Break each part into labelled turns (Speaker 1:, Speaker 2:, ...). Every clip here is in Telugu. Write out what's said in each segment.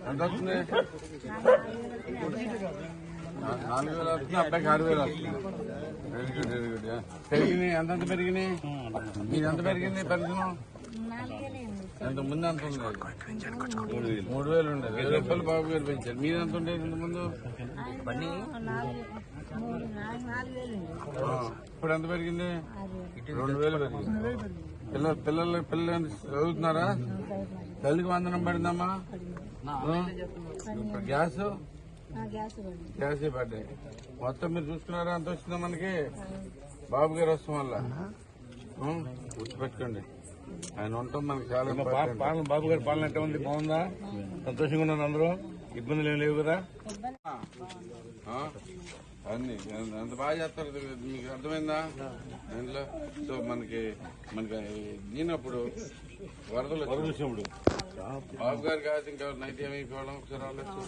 Speaker 1: ఎంత వస్తుంది? 4,000 వస్తుంది, అబ్బాయికి 6,000 వస్తుంది. Very good, very good. పెరిగినాయి, ఎంతంత పెరిగినాయి? మీరు ఎంత పెరిగింది పెన్షన్? ఎంత ముందు ఎంత ఉంది? 3,000 ఉండేది. 1000 రూపాయలు బాబు గారు పెంచారు. మీరు ఎంత ఉండేది ఇంత ముందు? ఇప్పుడు ఎంత పెరిగింది? 2,000 పెరిగింది. పిల్లలు చదువుతున్నారా? తల్లికి వందనం పడిందమ్మా? గ్యాస్ పడ్డాయి. మొత్తం మీరు చూసుకున్నారా? ఎంత వచ్చిందా మనకి? బాబు గారు వస్తాం వల్ల గుర్తుపెట్టుకోండి, ఆయన ఉంటాం మనకి చాలా. బాబు గారి పాలన ఎట్లా ఉంది? బాగుందా? సంతోషంగా ఉన్నారు అందరూ? ఇబ్బందులు ఏమి లేవు కదా? అన్ని ఎంత బాగా చేస్తారు, మీకు అర్థమైందా? దీంట్లో సో మనకి దీనప్పుడు వరదలు వచ్చినప్పుడు బాబు గారు కాదు ఇంకా నైట్ ఏమైపోవడం ఒకసారి రావచ్చు.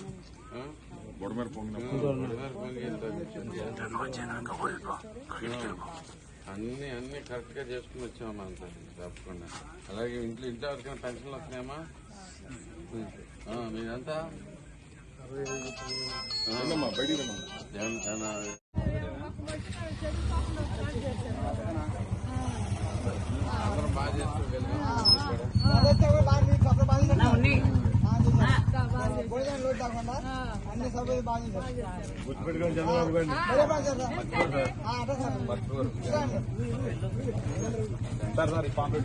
Speaker 1: అన్ని కరెక్ట్ గా చేసుకుని వచ్చామమ్మా అంతా తప్పకుండా. అలాగే ఇంట్లో ఎవరికైనా పెన్షన్లు వస్తున్నాయమ్మా? మీరంతా అందరం బాగా చేసుకోగలిగాం. గుర్తుపెట్టుకోండి చంద్రబాబు గారిని.